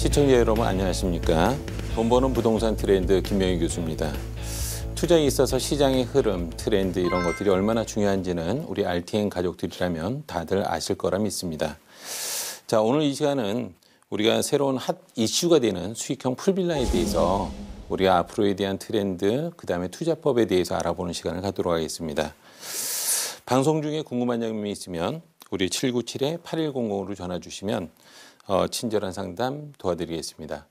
시청자 여러분 안녕하십니까? 돈 버는 부동산 트렌드 김명희 교수입니다. 투자에 있어서 시장의 흐름, 트렌드 이런 것들이 얼마나 중요한지는 우리 RTN 가족들이라면 다들 아실 거라 믿습니다. 자, 오늘 이 시간은 우리가 새로운 핫 이슈가 되는 수익형 풀빌라에 대해서 우리가 앞으로에 대한 트렌드, 그다음에 투자법에 대해서 알아보는 시간을 갖도록 하겠습니다. 방송 중에 궁금한 점이 있으면 우리 797-8100으로 전화 주시면 친절한 상담 도와드리겠습니다.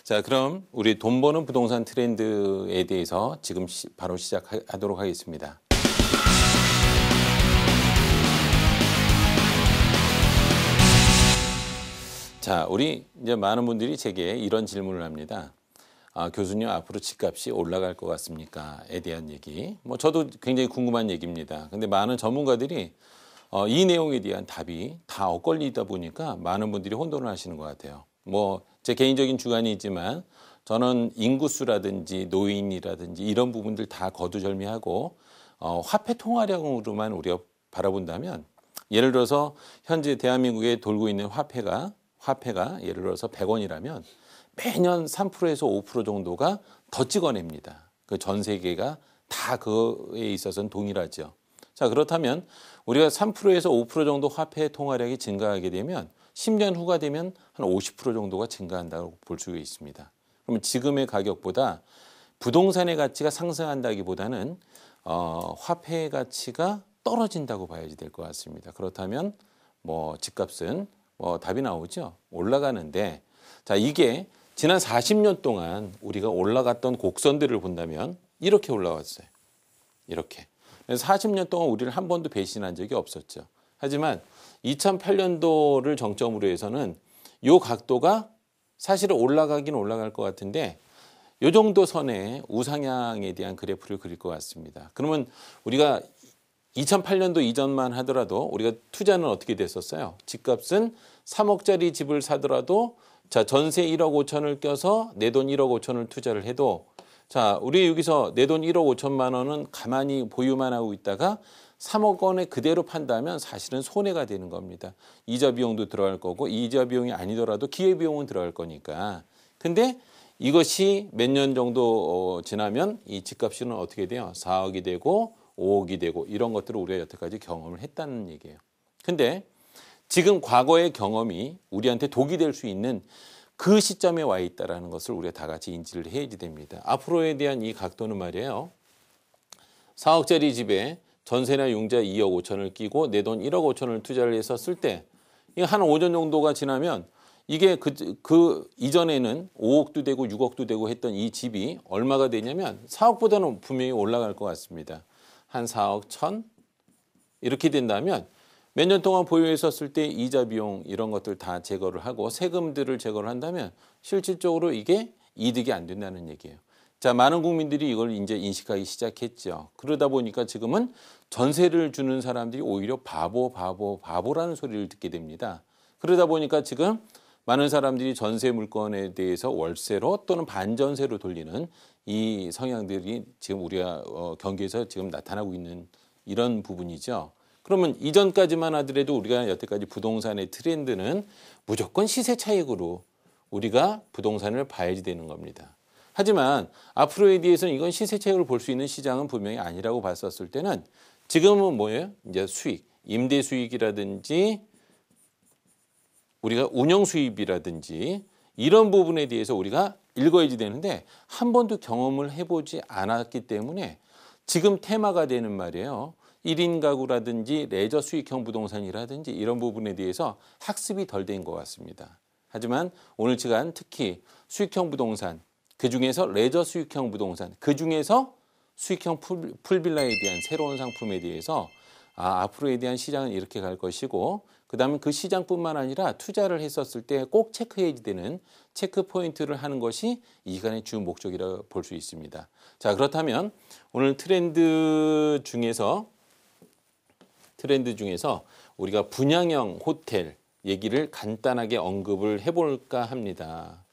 자, 그럼 우리 돈 버는 부동산 트렌드에 대해서 지금 바로 시작하도록 하겠습니다. 자, 우리 이제 많은 분들이 제게 이런 질문을 합니다. 교수님, 앞으로 집값이 올라갈 것 같습니까?에 대한 얘기. 저도 굉장히 궁금한 얘기입니다. 근데 많은 전문가들이 이 내용에 대한 답이 다 엇갈리다 보니까 많은 분들이 혼돈을 하시는 것 같아요. 제 개인적인 주관이지만 저는 인구수라든지 노인이라든지 이런 부분들 다 거두절미하고 화폐 통화량으로만 우리가 바라본다면, 예를 들어서 현재 대한민국에 돌고 있는 화폐가 예를 들어서 100원이라면 매년 3%에서 5% 정도가 더 찍어냅니다. 그 전 세계가 다 그에 있어서는 동일하죠. 자, 그렇다면 우리가 3%에서 5% 정도 화폐 통화량이 증가하게 되면 10년 후가 되면 한 50% 정도가 증가한다고 볼 수 있습니다. 그러면 지금의 가격보다 부동산의 가치가 상승한다기보다는 화폐의 가치가 떨어진다고 봐야지 될 것 같습니다. 그렇다면 집값은 답이 나오죠. 올라가는데, 자, 이게 지난 40년 동안 우리가 올라갔던 곡선들을 본다면 이렇게 올라왔어요. 이렇게. 그래서 40년 동안 우리를 한 번도 배신한 적이 없었죠. 하지만 2008년도를 정점으로 해서는 이 각도가 사실은 올라가긴 올라갈 것 같은데 이 정도 선의 우상향에 대한 그래프를 그릴 것 같습니다. 그러면 우리가 2008년도 이전만 하더라도 우리가 투자는 어떻게 됐었어요? 집값은 3억짜리 집을 사더라도 자, 전세 1억 5천을 껴서 내 돈 1억 5천을 투자를 해도, 자, 우리 여기서 내 돈 1억 5천만 원은 가만히 보유만 하고 있다가 3억 원에 그대로 판다면 사실은 손해가 되는 겁니다. 이자 비용도 들어갈 거고, 이자 비용이 아니더라도 기회 비용은 들어갈 거니까. 근데 이것이 몇 년 정도 지나면 이 집값은 어떻게 돼요? 4억이 되고 5억이 되고 이런 것들을 우리가 여태까지 경험을 했다는 얘기예요. 근데 지금 과거의 경험이 우리한테 독이 될 수 있는 그 시점에 와 있다는 것을 우리가 다 같이 인지를 해야지 됩니다. 앞으로에 대한 이 각도는 말이에요. 4억짜리 집에 전세나 융자 2억 5천을 끼고 내 돈 1억 5천을 투자를 했었을 때 한 5년 정도가 지나면 이게 그 이전에는 5억도 되고 6억도 되고 했던 이 집이 얼마가 되냐면 4억보다는 분명히 올라갈 것 같습니다. 한 4억 1천 이렇게 된다면 몇 년 동안 보유했었을 때 이자 비용 이런 것들 다 제거를 하고 세금들을 제거를 한다면 실질적으로 이게 이득이 안 된다는 얘기예요. 자, 많은 국민들이 이걸 이제 인식하기 시작했죠. 그러다 보니까 지금은 전세를 주는 사람들이 오히려 바보라는 소리를 듣게 됩니다. 그러다 보니까 지금 많은 사람들이 전세 물건에 대해서 월세로 또는 반전세로 돌리는 이 성향들이 지금 우리가 경기에서 지금 나타나고 있는 이런 부분이죠. 그러면 이전까지만 하더라도 우리가 여태까지 부동산의 트렌드는 무조건 시세 차익으로 우리가 부동산을 봐야지 되는 겁니다. 하지만 앞으로에 대해서는 이건 시세 차익을 볼 수 있는 시장은 분명히 아니라고 봤었을 때는 지금은 뭐예요? 이제 수익, 임대 수익이라든지 우리가 운영 수입이라든지 이런 부분에 대해서 우리가 읽어야지 되는데 한 번도 경험을 해보지 않았기 때문에 지금 테마가 되는 말이에요. 1인 가구라든지 레저 수익형 부동산이라든지 이런 부분에 대해서 학습이 덜 된 것 같습니다. 하지만 오늘 시간 특히 수익형 부동산, 그중에서 레저 수익형 부동산, 그중에서 수익형 풀빌라에 대한 새로운 상품에 대해서 앞으로에 대한 시장은 이렇게 갈 것이고, 그다음에 그 시장뿐만 아니라 투자를 했었을 때 꼭 체크해야 되는 체크 포인트를 하는 것이 이 시간의 주 목적이라고 볼 수 있습니다. 자, 그렇다면 오늘 트렌드 중에서 우리가 분양형 호텔 얘기를 간단하게 언급을 해볼까 합니다.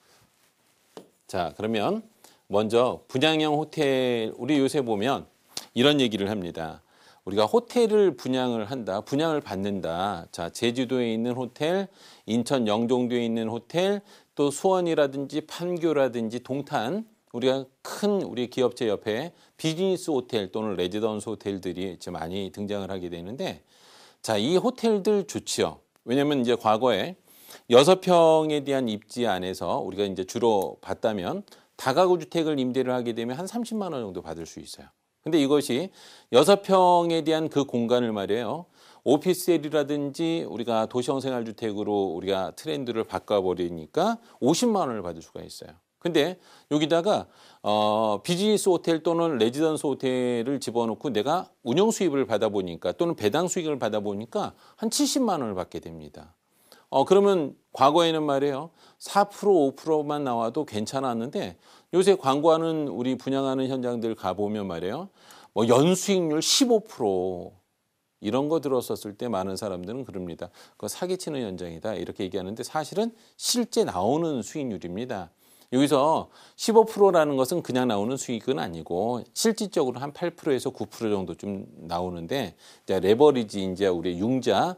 자, 그러면 먼저 분양형 호텔, 우리 요새 보면 이런 얘기를 합니다. 우리가 호텔을 분양을 한다, 분양을 받는다. 자, 제주도에 있는 호텔, 인천 영종도에 있는 호텔, 또 수원이라든지 판교라든지 동탄, 우리가 큰 우리 기업체 옆에 비즈니스 호텔 또는 레지던스 호텔들이 이제 많이 등장을 하게 되는데, 자, 이 호텔들 좋지요. 왜냐면 이제 과거에 6평에 대한 입지 안에서 우리가 이제 주로 봤다면 다가구 주택을 임대를 하게 되면 한 30만 원 정도 받을 수 있어요. 근데 이것이 6평에 대한 그 공간을 말이에요. 오피스텔이라든지 우리가 도시형 생활주택으로 우리가 트렌드를 바꿔버리니까 50만 원을 받을 수가 있어요. 근데 여기다가 비즈니스 호텔 또는 레지던스 호텔을 집어넣고 내가 운영 수입을 받아보니까 또는 배당 수익을 받아보니까 한 70만 원을 받게 됩니다. 그러면 과거에는 말이에요. 4% 5%만 나와도 괜찮았는데 요새 광고하는 우리 분양하는 현장들 가보면 말이에요. 뭐 연수익률 15% 이런 거 들었었을 때 많은 사람들은 그럽니다. 그거 사기치는 현장이다 이렇게 얘기하는데 사실은 실제 나오는 수익률입니다. 여기서 15%라는 것은 그냥 나오는 수익은 아니고 실질적으로 한 8%에서 9% 정도 좀 나오는데 이제 레버리지 이제 우리 융자를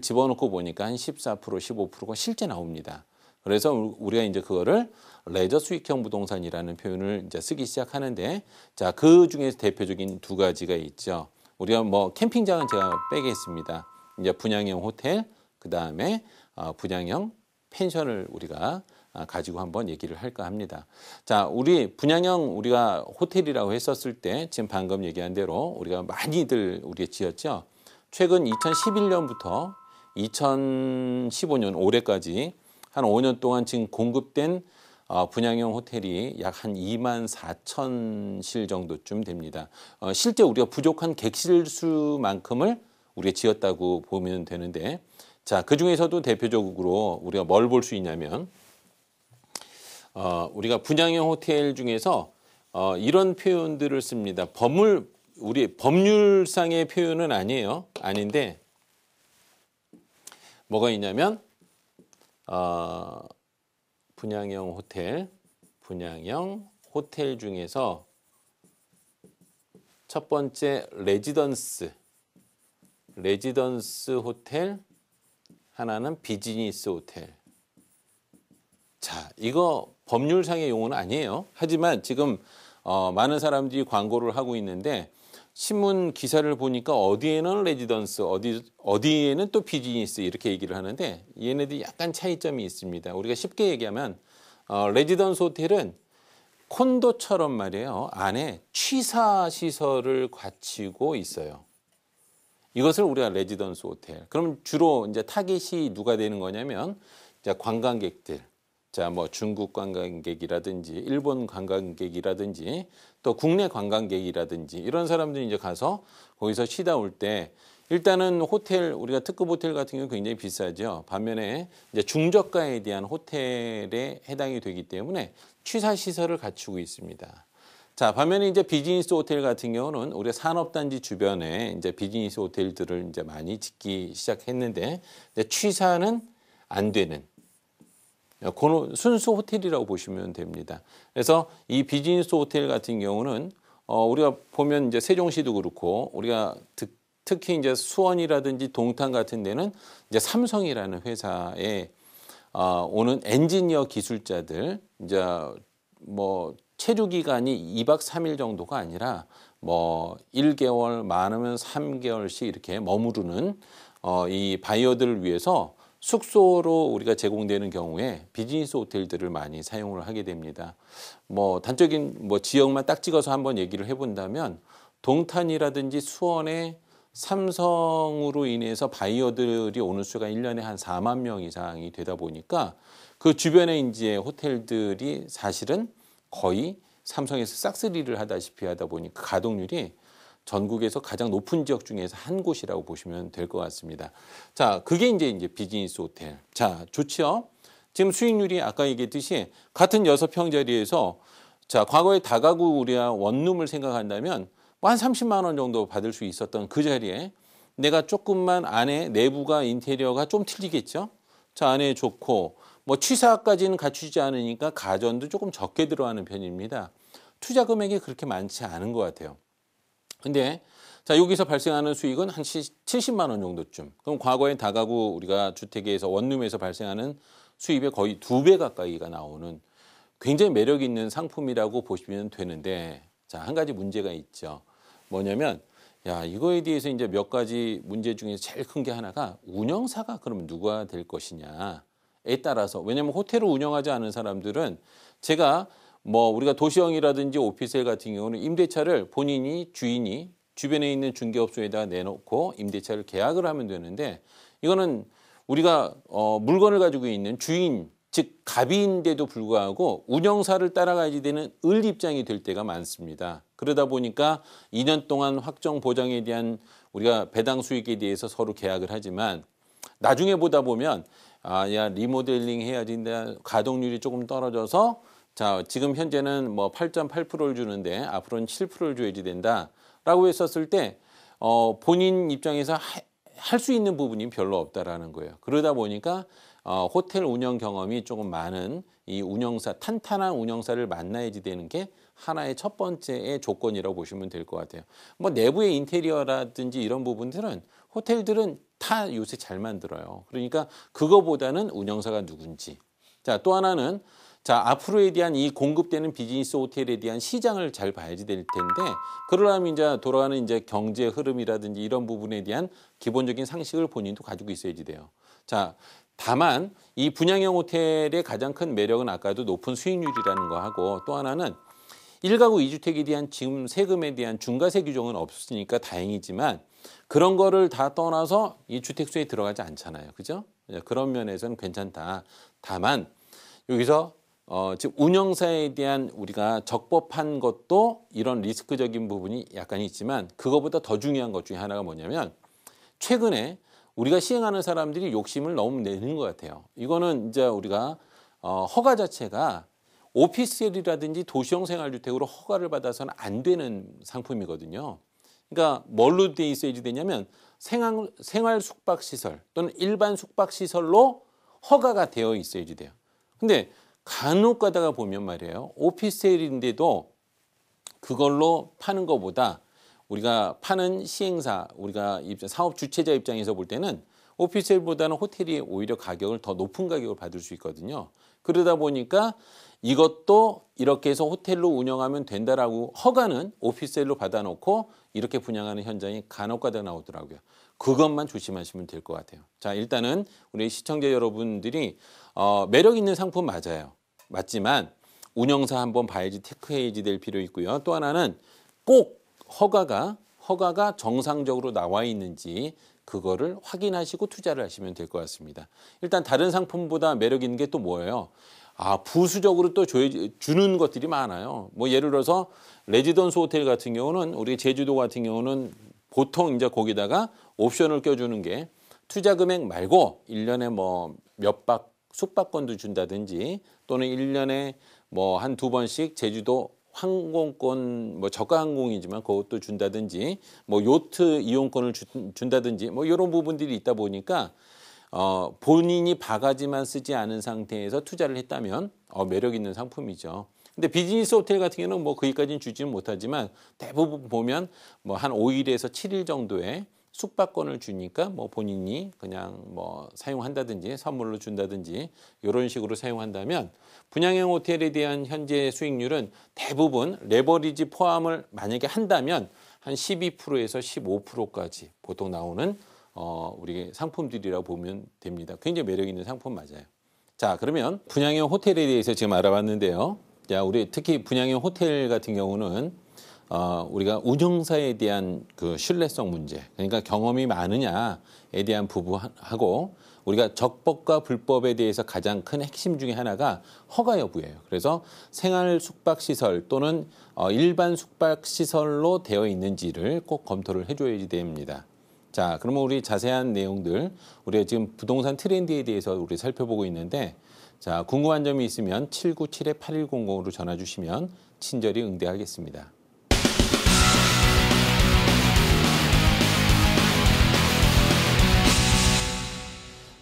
집어넣고 보니까 한 14%, 15%가 실제 나옵니다. 그래서 우리가 이제 그거를 레저 수익형 부동산이라는 표현을 이제 쓰기 시작하는데, 자, 그 중에서 대표적인 두 가지가 있죠. 우리가 뭐 캠핑장은 제가 빼겠습니다. 이제 분양형 호텔, 그 다음에 분양형 펜션을 우리가 가지고 한번 얘기를 할까 합니다. 자, 우리 분양형 우리가 호텔이라고 했었을 때 지금 방금 얘기한 대로 우리가 많이들 우리가 지었죠. 최근 2011년부터 2015년 올해까지 한 5년 동안 지금 공급된 분양형 호텔이 약 한 2만 4천 실 정도쯤 됩니다. 실제 우리가 부족한 객실 수만큼을 우리가 지었다고 보면 되는데, 자, 그 중에서도 대표적으로 우리가 뭘 볼 수 있냐면, 우리가 분양형 호텔 중에서 이런 표현들을 씁니다. 우리 법률상의 표현은 아닌데 뭐가 있냐면 분양형 호텔 중에서 첫 번째 레지던스 호텔, 하나는 비즈니스 호텔. 자, 이거 법률상의 용어는 아니에요. 하지만 지금 많은 사람들이 광고를 하고 있는데 신문 기사를 보니까 어디에는 레지던스, 어디에는 또 비즈니스 이렇게 얘기를 하는데 얘네들이 약간 차이점이 있습니다. 우리가 쉽게 얘기하면 레지던스 호텔은 콘도처럼 말이에요. 안에 취사 시설을 갖추고 있어요. 이것을 우리가 레지던스 호텔. 그럼 주로 이제 타깃이 누가 되는 거냐면 이제 관광객들. 자, 뭐 중국 관광객이라든지 일본 관광객이라든지 또 국내 관광객이라든지 이런 사람들이 이제 가서 거기서 쉬다 올 때 일단은 호텔, 우리가 특급 호텔 같은 경우는 굉장히 비싸죠. 반면에 이제 중저가에 대한 호텔에 해당이 되기 때문에 취사 시설을 갖추고 있습니다. 자, 반면에 이제 비즈니스 호텔 같은 경우는 우리가 산업단지 주변에 이제 비즈니스 호텔들을 이제 많이 짓기 시작했는데 취사는 안 되는 순수 호텔이라고 보시면 됩니다. 그래서 이 비즈니스 호텔 같은 경우는 우리가 보면 이제 세종시도 그렇고 우리가 특히 이제 수원이라든지 동탄 같은 데는 이제 삼성이라는 회사에 오는 엔지니어 기술자들 이제 뭐 체류 기간이 2박 3일 정도가 아니라 뭐 1개월 많으면 3개월씩 이렇게 머무르는 이 바이어들을 위해서 숙소로 우리가 제공되는 경우에 비즈니스 호텔들을 많이 사용을 하게 됩니다. 뭐 단적인 뭐 지역만 딱 찍어서 한번 얘기를 해본다면 동탄이라든지 수원에 삼성으로 인해서 바이어들이 오는 수가 1년에 한 4만 명 이상이 되다 보니까 그 주변에 이제 호텔들이 사실은 거의 삼성에서 싹쓸이를 하다시피 하다 보니까 가동률이 전국에서 가장 높은 지역 중에서 한 곳이라고 보시면 될 것 같습니다. 자, 그게 이제 비즈니스 호텔. 자, 좋죠? 지금 수익률이 아까 얘기했듯이 같은 6평짜리에서 자, 과거에 다가구 우리가 원룸을 생각한다면 뭐 한 30만 원 정도 받을 수 있었던 그 자리에 내가 조금만 안에 내부가 인테리어가 좀 틀리겠죠? 자, 안에 좋고 뭐 취사까지는 갖추지 않으니까 가전도 조금 적게 들어가는 편입니다. 투자 금액이 그렇게 많지 않은 것 같아요. 근데 자, 여기서 발생하는 수익은 한 70만 원 정도쯤. 그럼 과거에 다가구 우리가 주택에서 원룸에서 발생하는 수입의 거의 2배 가까이가 나오는 굉장히 매력 있는 상품이라고 보시면 되는데, 자, 한 가지 문제가 있죠. 뭐냐면, 야, 이거에 대해서 이제 몇 가지 문제 중에서 제일 큰 게 하나가 운영사가 그러면 누가 될 것이냐에 따라서, 왜냐하면 호텔을 운영하지 않은 사람들은 제가 뭐 우리가 도시형이라든지 오피스텔 같은 경우는 임대차를 본인이 주인이 주변에 있는 중개업소에다 내놓고 임대차를 계약을 하면 되는데, 이거는 우리가 물건을 가지고 있는 주인, 즉 갑인데도 불구하고 운영사를 따라가야지 되는 을 입장이 될 때가 많습니다. 그러다 보니까 2년 동안 확정 보장에 대한 우리가 배당 수익에 대해서 서로 계약을 하지만 나중에 보다 보면 야, 리모델링 해야 된다. 가동률이 조금 떨어져서 자, 지금 현재는 뭐 8.8%를 주는데 앞으로는 7%를 줘야지 된다라고 했었을 때 본인 입장에서 할 수 있는 부분이 별로 없다라는 거예요. 그러다 보니까 호텔 운영 경험이 조금 많은 이 운영사, 탄탄한 운영사를 만나야지 되는 게 하나의 첫 번째의 조건이라고 보시면 될 것 같아요. 뭐 내부의 인테리어라든지 이런 부분들은 호텔들은 다 요새 잘 만들어요. 그러니까 그거보다는 운영사가 누군지. 자, 또 하나는 자, 앞으로에 대한 이 공급되는 비즈니스 호텔에 대한 시장을 잘 봐야지 될 텐데, 그러려면 이제 돌아가는 이제 경제 흐름이라든지 이런 부분에 대한 기본적인 상식을 본인도 가지고 있어야지 돼요. 자, 다만 이 분양형 호텔의 가장 큰 매력은 아까도 높은 수익률이라는 거 하고, 또 하나는 1가구 2주택에 대한 지금 세금에 대한 중과세 규정은 없으니까 다행이지만 그런 거를 다 떠나서 이 주택수에 들어가지 않잖아요. 그죠? 그런 면에서는 괜찮다. 다만 여기서 즉 운영사에 대한 우리가 적법한 것도 이런 리스크적인 부분이 약간 있지만, 그거보다 더 중요한 것 중에 하나가 뭐냐면 최근에 우리가 시행하는 사람들이 욕심을 너무 내는 것 같아요. 이거는 이제 우리가 허가 자체가 오피스텔이라든지 도시형 생활주택으로 허가를 받아서는 안 되는 상품이거든요. 그러니까 뭘로 돼 있어야지 되냐면 생활 숙박시설 또는 일반 숙박시설로 허가가 되어 있어야지 돼요. 근데 간혹 가다가 보면 말이에요. 오피스텔인데도 그걸로 파는 것보다 우리가 파는 시행사, 우리가 사업 주체자 입장에서 볼 때는 오피스텔보다는 호텔이 오히려 가격을 더 높은 가격을 받을 수 있거든요. 그러다 보니까 이것도 이렇게 해서 호텔로 운영하면 된다라고 허가는 오피스텔로 받아놓고 이렇게 분양하는 현장이 간혹 가다 나오더라고요. 그것만 조심하시면 될 것 같아요. 자, 일단은 우리 시청자 여러분들이 매력 있는 상품 맞아요. 맞지만 운영사 한번 봐야지, 체크해야지 될 필요 있고요. 또 하나는 꼭 허가가 정상적으로 나와 있는지 그거를 확인하시고 투자를 하시면 될 것 같습니다. 일단 다른 상품보다 매력 있는 게 또 뭐예요? 부수적으로 또 주는 것들이 많아요. 뭐 예를 들어서 레지던스 호텔 같은 경우는 우리 제주도 같은 경우는 보통 이제 거기다가 옵션을 껴주는 게 투자 금액 말고 1년에 뭐 몇 박 숙박권도 준다든지, 또는 1년에 뭐 한 2번씩 제주도 항공권, 뭐 저가 항공이지만 그것도 준다든지, 뭐 요트 이용권을 준다든지, 뭐 이런 부분들이 있다 보니까 본인이 바가지만 쓰지 않은 상태에서 투자를 했다면 매력 있는 상품이죠. 근데 비즈니스 호텔 같은 경우는 뭐 거기까지는 주지는 못하지만 대부분 보면 뭐 한 5일에서 7일 정도의 숙박권을 주니까 뭐 본인이 그냥 뭐 사용한다든지 선물로 준다든지 이런 식으로 사용한다면 분양형 호텔에 대한 현재 수익률은 대부분 레버리지 포함을 만약에 한다면 한 12%에서 15%까지 보통 나오는 우리 상품들이라고 보면 됩니다. 굉장히 매력 있는 상품 맞아요. 자, 그러면 분양형 호텔에 대해서 지금 알아봤는데요. 자, 우리 특히 분양형 호텔 같은 경우는 우리가 운영사에 대한 그 신뢰성 문제, 그러니까 경험이 많으냐에 대한 부분하고, 우리가 적법과 불법에 대해서 가장 큰 핵심 중에 하나가 허가 여부예요. 그래서 생활 숙박시설 또는 일반 숙박시설로 되어 있는지를 꼭 검토를 해줘야지 됩니다. 자, 그러면 우리 자세한 내용들, 우리가 지금 부동산 트렌드에 대해서 우리 살펴보고 있는데, 자, 궁금한 점이 있으면 797-8100으로 전화 주시면 친절히 응대하겠습니다.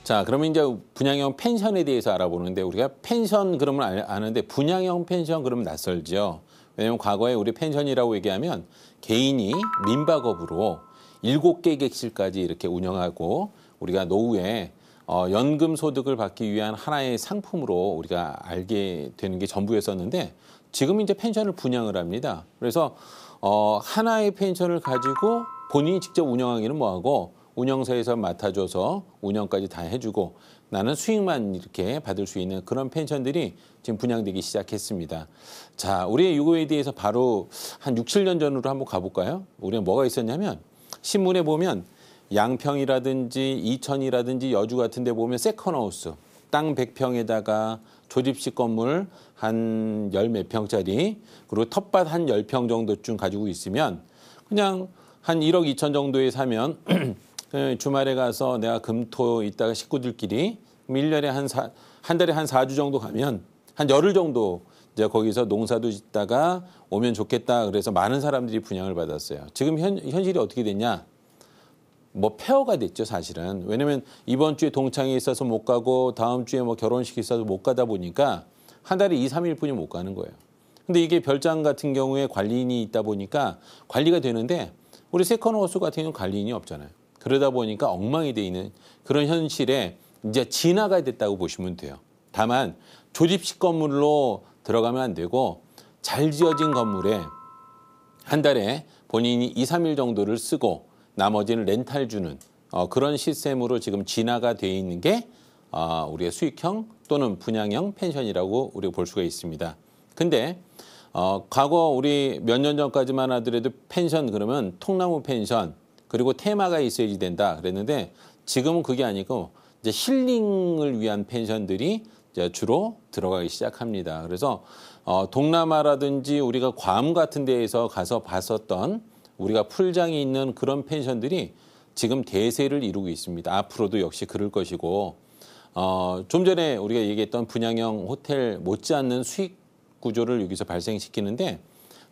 자, 그러면 이제 분양형 펜션에 대해서 알아보는데, 우리가 펜션 그러면 아는데 분양형 펜션 그러면 낯설죠. 왜냐하면 과거에 우리 펜션이라고 얘기하면 개인이 민박업으로 7개 객실까지 이렇게 운영하고 우리가 노후에 연금 소득을 받기 위한 하나의 상품으로 우리가 알게 되는 게 전부였었는데 지금 이제 펜션을 분양을 합니다. 그래서 하나의 펜션을 가지고 본인이 직접 운영하기는 뭐하고 운영사에서 맡아줘서 운영까지 다 해주고 나는 수익만 이렇게 받을 수 있는 그런 펜션들이 지금 분양되기 시작했습니다. 자, 우리 이거에 대해서 바로 한 6, 7년 전으로 한번 가볼까요? 우리는 뭐가 있었냐면 신문에 보면 양평이라든지 이천이라든지 여주 같은 데 보면 세컨하우스 땅 100평에다가 조립식 건물 한 열 몇 평짜리 그리고 텃밭 한 10평 정도쯤 가지고 있으면 그냥 한 1억 2천 정도에 사면 주말에 가서 내가 금토 있다가 식구들끼리 1년에 한 달에 한 4주 정도 가면 한 열흘 정도 이제 거기서 농사도 짓다가 오면 좋겠다. 그래서 많은 사람들이 분양을 받았어요. 지금 현실이 어떻게 됐냐? 뭐 폐허가 됐죠, 사실은. 왜냐면 이번 주에 동창이 있어서 못 가고 다음 주에 뭐 결혼식이 있어서 못 가다 보니까 한 달에 2, 3일뿐이 못 가는 거예요. 근데 이게 별장 같은 경우에 관리인이 있다 보니까 관리가 되는데 우리 세컨하우스 같은 경우는 관리인이 없잖아요. 그러다 보니까 엉망이 돼 있는 그런 현실에 이제 진화가 됐다고 보시면 돼요. 다만 조립식 건물로 들어가면 안 되고 잘 지어진 건물에 한 달에 본인이 2, 3일 정도를 쓰고 나머지는 렌탈 주는 그런 시스템으로 지금 진화가 돼 있는 게 우리의 수익형 또는 분양형 펜션이라고 우리가 볼 수가 있습니다. 근데 과거 우리 몇 년 전까지만 하더라도 펜션 그러면 통나무 펜션 그리고 테마가 있어야지 된다 그랬는데 지금은 그게 아니고 이제 힐링을 위한 펜션들이 이제 주로 들어가기 시작합니다. 그래서 동남아라든지 우리가 괌 같은 데에서 가서 봤었던 우리가 풀장이 있는 그런 펜션들이 지금 대세를 이루고 있습니다. 앞으로도 역시 그럴 것이고 좀 전에 우리가 얘기했던 분양형 호텔 못지않는 수익 구조를 여기서 발생시키는데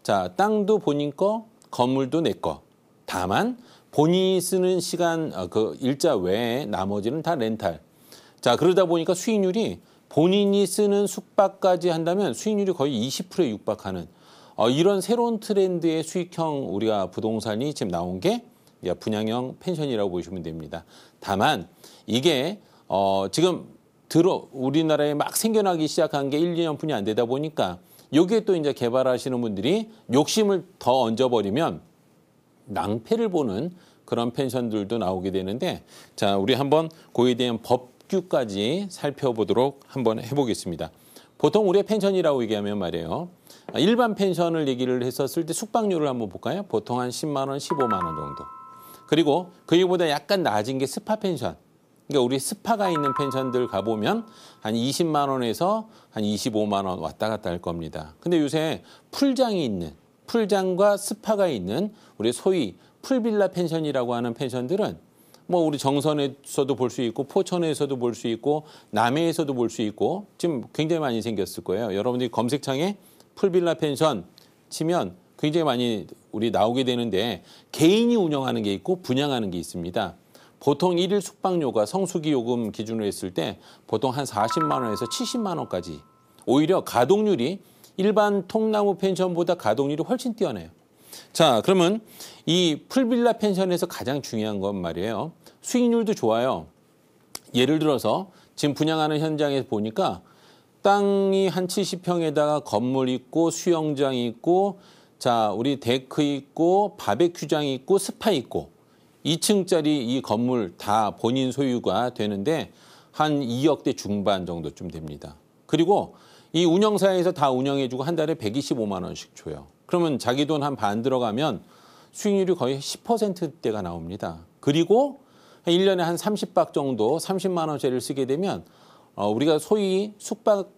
자 땅도 본인 거 건물도 내 거. 다만 본인이 쓰는 시간 그 일자 외에 나머지는 다 렌탈. 자 그러다 보니까 수익률이 본인이 쓰는 숙박까지 한다면 수익률이 거의 20%에 육박하는 이런 새로운 트렌드의 수익형 우리가 부동산이 지금 나온 게 분양형 펜션이라고 보시면 됩니다. 다만 이게 지금 우리나라에 막 생겨나기 시작한 게 1, 2년뿐이 안 되다 보니까 여기에 또 이제 개발하시는 분들이 욕심을 더 얹어버리면 낭패를 보는 그런 펜션들도 나오게 되는데 자 우리 한번 그에 대한 법규까지 살펴보도록 한번 해보겠습니다. 보통 우리가 펜션이라고 얘기하면 말이에요. 일반 펜션을 얘기를 했었을 때 숙박료를 한번 볼까요? 보통 한 10만 원, 15만 원 정도. 그리고 그보다 약간 낮은 게 스파 펜션. 그러니까 우리 스파가 있는 펜션들 가보면 한 20만 원에서 한 25만 원 왔다 갔다 할 겁니다. 근데 요새 풀장과 스파가 있는 우리 소위 풀빌라 펜션이라고 하는 펜션들은 뭐 우리 정선에서도 볼 수 있고 포천에서도 볼 수 있고 남해에서도 볼 수 있고 지금 굉장히 많이 생겼을 거예요. 여러분들이 검색창에 풀빌라 펜션 치면 굉장히 많이 우리 나오게 되는데 개인이 운영하는 게 있고 분양하는 게 있습니다. 보통 일일 숙박료가 성수기 요금 기준으로 했을 때 보통 한 40만 원에서 70만 원까지 오히려 가동률이 일반 통나무 펜션보다 가동률이 훨씬 뛰어나요. 자, 그러면 이 풀빌라 펜션에서 가장 중요한 건 말이에요. 수익률도 좋아요. 예를 들어서 지금 분양하는 현장에서 보니까 땅이 한 70평에다가 건물 있고 수영장 있고 자, 우리 데크 있고 바베큐장 있고 스파 있고 2층짜리 이 건물 다 본인 소유가 되는데 한 2억대 중반 정도쯤 됩니다. 그리고 이 운영사에서 다 운영해주고 한 달에 125만 원씩 줘요. 그러면 자기 돈 한 반 들어가면 수익률이 거의 10%대가 나옵니다. 그리고 1년에 한 30박 정도 30만 원짜리를 쓰게 되면 우리가 소위 숙박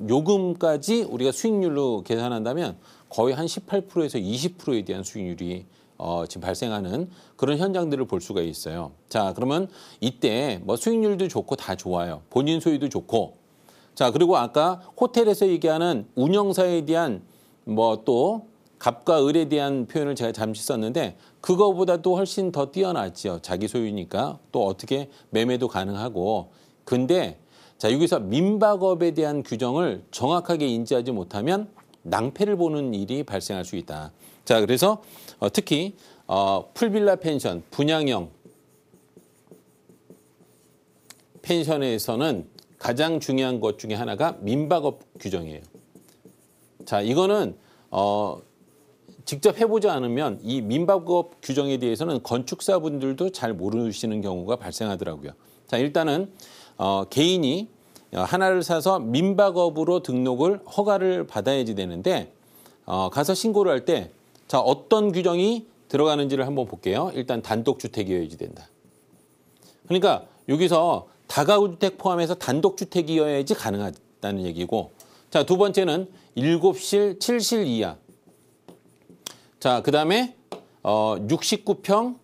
요금까지 우리가 수익률로 계산한다면 거의 한 18%에서 20%에 대한 수익률이 지금 발생하는 그런 현장들을 볼 수가 있어요. 자, 그러면 이때 뭐 수익률도 좋고 다 좋아요. 본인 소유도 좋고. 자, 그리고 아까 호텔에서 얘기하는 운영사에 대한 뭐 또 갑과 을에 대한 표현을 제가 잠시 썼는데 그거보다 또 훨씬 더 뛰어났죠. 자기 소유니까 또 어떻게 매매도 가능하고. 근데 자, 여기서 민박업에 대한 규정을 정확하게 인지하지 못하면 낭패를 보는 일이 발생할 수 있다. 자, 그래서 특히 풀빌라 펜션, 분양형 펜션에서는 가장 중요한 것 중에 하나가 민박업 규정이에요. 자, 이거는 직접 해보지 않으면 이 민박업 규정에 대해서는 건축사분들도 잘 모르시는 경우가 발생하더라고요. 자, 일단은 개인이 하나를 사서 민박업으로 등록을 허가를 받아야지 되는데 가서 신고를 할 때 자, 어떤 규정이 들어가는지를 한번 볼게요. 일단 단독주택이어야지 된다. 그러니까 여기서 다가구주택 포함해서 단독주택이어야지 가능하다는 얘기고, 자, 두 번째는 7실, 7실 이하. 자, 그 다음에 69평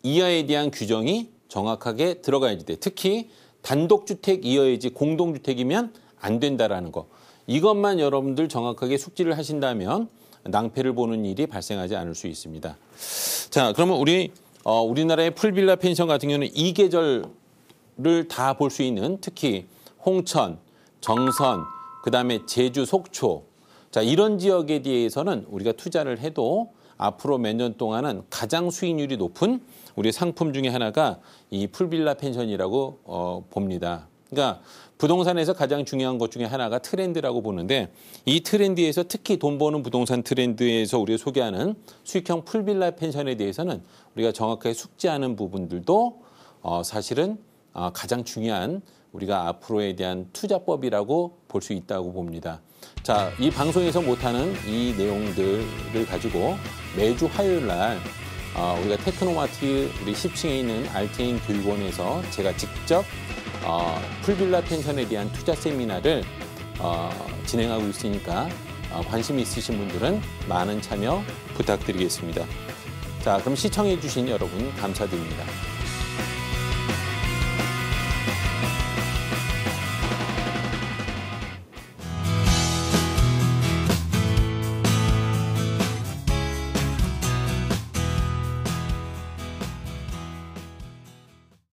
이하에 대한 규정이 정확하게 들어가야지 돼. 특히 단독주택이어야지 공동주택이면 안 된다라는 거. 이것만 여러분들 정확하게 숙지를 하신다면 낭패를 보는 일이 발생하지 않을 수 있습니다. 자, 그러면 우리나라의 풀빌라 펜션 같은 경우는 이 계절을 다 볼 수 있는, 특히 홍천, 정선, 그다음에 제주, 속초, 자, 이런 지역에 대해서는 우리가 투자를 해도 앞으로 몇 년 동안은 가장 수익률이 높은 우리 상품 중에 하나가 이 풀빌라 펜션이라고 봅니다. 그러니까 부동산에서 가장 중요한 것 중에 하나가 트렌드라고 보는데, 이 트렌드에서 특히 돈 버는 부동산 트렌드에서 우리가 소개하는 수익형 풀빌라 펜션에 대해서는 우리가 정확하게 숙지하는 부분들도 사실은 가장 중요한 우리가 앞으로에 대한 투자법이라고 볼 수 있다고 봅니다. 자, 이 방송에서 못하는 이 내용들을 가지고 매주 화요일 날 우리가 테크노마트 우리 10층에 있는 알테인 교육원에서 제가 직접 풀빌라 펜션에 대한 투자 세미나를 진행하고 있으니까 관심 있으신 분들은 많은 참여 부탁드리겠습니다. 자, 그럼 시청해 주신 여러분 감사드립니다.